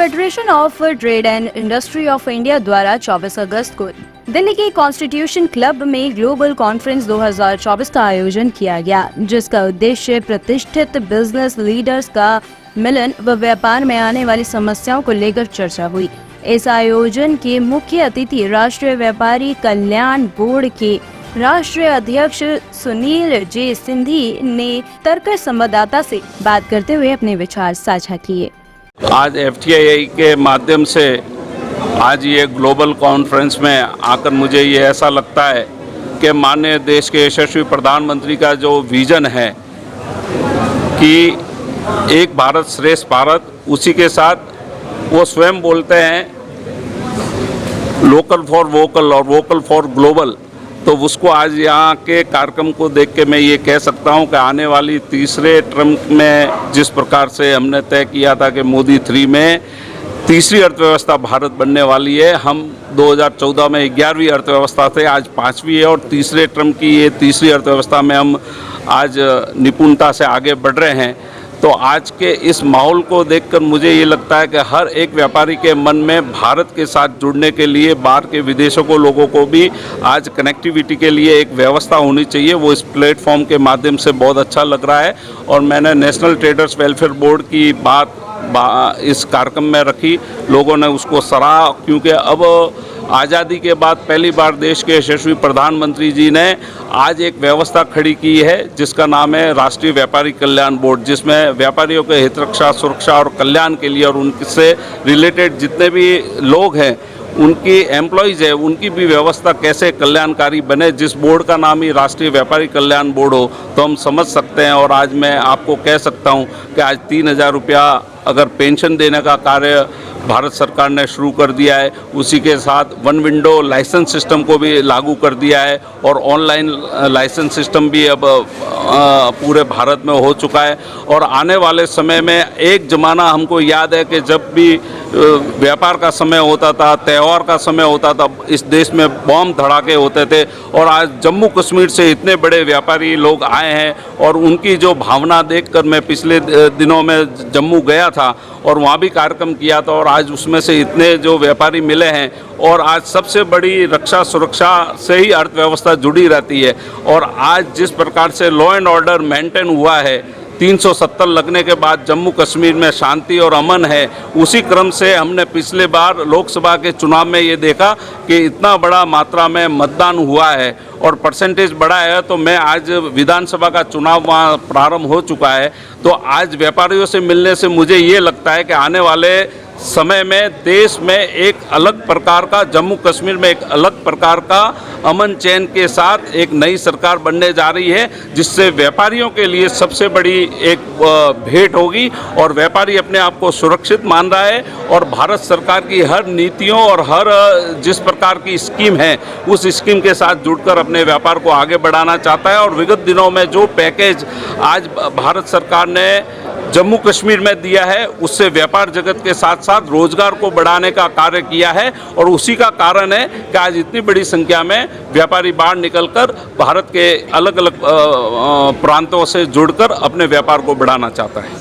Federation of trade and industry of India द्वारा 24 अगस्त को दिल्ली के कॉन्स्टिट्यूशन क्लब में ग्लोबल कॉन्फ्रेंस 2024 का आयोजन किया गया, जिसका उद्देश्य प्रतिष्ठित बिजनेस लीडर्स का मिलन व व्यापार में आने वाली समस्याओं को लेकर चर्चा हुई। इस आयोजन के मुख्य अतिथि राष्ट्रीय व्यापारी कल्याण बोर्ड के राष्ट्रीय अध्यक्ष सुनील जे सिंधी ने तर्क संवाददाता से बात करते हुए अपने विचार साझा किए। आज FTII के माध्यम से आज ये ग्लोबल कॉन्फ्रेंस में आकर मुझे ये ऐसा लगता है कि माननीय देश के यशस्वी प्रधानमंत्री का जो विजन है कि एक भारत श्रेष्ठ भारत, उसी के साथ वो स्वयं बोलते हैं लोकल फॉर वोकल और वोकल फॉर ग्लोबल। तो उसको आज यहाँ के कार्यक्रम को देख के मैं ये कह सकता हूँ कि आने वाली तीसरे टर्म में जिस प्रकार से हमने तय किया था कि मोदी 3 में तीसरी अर्थव्यवस्था भारत बनने वाली है, हम 2014 में 11वीं अर्थव्यवस्था थे, आज 5वीं है और तीसरे टर्म की ये तीसरी अर्थव्यवस्था में हम आज निपुणता से आगे बढ़ रहे हैं। तो आज के इस माहौल को देखकर मुझे ये लगता है कि हर एक व्यापारी के मन में भारत के साथ जुड़ने के लिए बाहर के विदेशों को लोगों को भी आज कनेक्टिविटी के लिए एक व्यवस्था होनी चाहिए। वो इस प्लेटफॉर्म के माध्यम से बहुत अच्छा लग रहा है और मैंने नेशनल ट्रेडर्स वेलफेयर बोर्ड की बात इस कार्यक्रम में रखी, लोगों ने उसको सराहा, क्योंकि अब आज़ादी के बाद पहली बार देश के यशस्वी प्रधानमंत्री जी ने आज एक व्यवस्था खड़ी की है जिसका नाम है राष्ट्रीय व्यापारी कल्याण बोर्ड, जिसमें व्यापारियों के हित रक्षा, सुरक्षा और कल्याण के लिए और उनसे रिलेटेड जितने भी लोग हैं, उनकी एम्प्लॉयज़ है, उनकी भी व्यवस्था कैसे कल्याणकारी बने। जिस बोर्ड का नाम ही राष्ट्रीय व्यापारी कल्याण बोर्ड हो तो हम समझ सकते हैं। और आज मैं आपको कह सकता हूं कि आज 3000 रुपया अगर पेंशन देने का कार्य भारत सरकार ने शुरू कर दिया है, उसी के साथ वन विंडो लाइसेंस सिस्टम को भी लागू कर दिया है और ऑनलाइन लाइसेंस सिस्टम भी अब पूरे भारत में हो चुका है। और आने वाले समय में एक ज़माना हमको याद है कि जब भी व्यापार का समय होता था, त्यौहार का समय होता था, इस देश में बॉम्ब धड़ाके होते थे और आज जम्मू कश्मीर से इतने बड़े व्यापारी लोग आए हैं और उनकी जो भावना देखकर मैं पिछले दिनों में जम्मू गया था और वहाँ भी कार्यक्रम किया था और आज उसमें से इतने जो व्यापारी मिले हैं और आज सबसे बड़ी रक्षा सुरक्षा से ही अर्थव्यवस्था जुड़ी रहती है। और आज जिस प्रकार से लॉ एंड ऑर्डर मेंटेन हुआ है, 370 लगने के बाद जम्मू कश्मीर में शांति और अमन है, उसी क्रम से हमने पिछले बार लोकसभा के चुनाव में ये देखा कि इतना बड़ा मात्रा में मतदान हुआ है और परसेंटेज बढ़ा है। तो मैं आज विधानसभा का चुनाव वहाँ प्रारंभ हो चुका है, तो आज व्यापारियों से मिलने से मुझे ये लगता है कि आने वाले समय में देश में एक अलग प्रकार का, जम्मू कश्मीर में एक अलग प्रकार का अमन चैन के साथ एक नई सरकार बनने जा रही है, जिससे व्यापारियों के लिए सबसे बड़ी एक भेंट होगी और व्यापारी अपने आप को सुरक्षित मान रहा है और भारत सरकार की हर नीतियों और हर जिस प्रकार की स्कीम है उस स्कीम के साथ जुड़कर अपने व्यापार को आगे बढ़ाना चाहता है। और विगत दिनों में जो पैकेज आज भारत सरकार ने जम्मू कश्मीर में दिया है, उससे व्यापार जगत के साथ साथ रोजगार को बढ़ाने का कार्य किया है और उसी का कारण है कि आज इतनी बड़ी संख्या में व्यापारी बाहर निकलकर भारत के अलग अलग प्रांतों से जुड़कर अपने व्यापार को बढ़ाना चाहता है।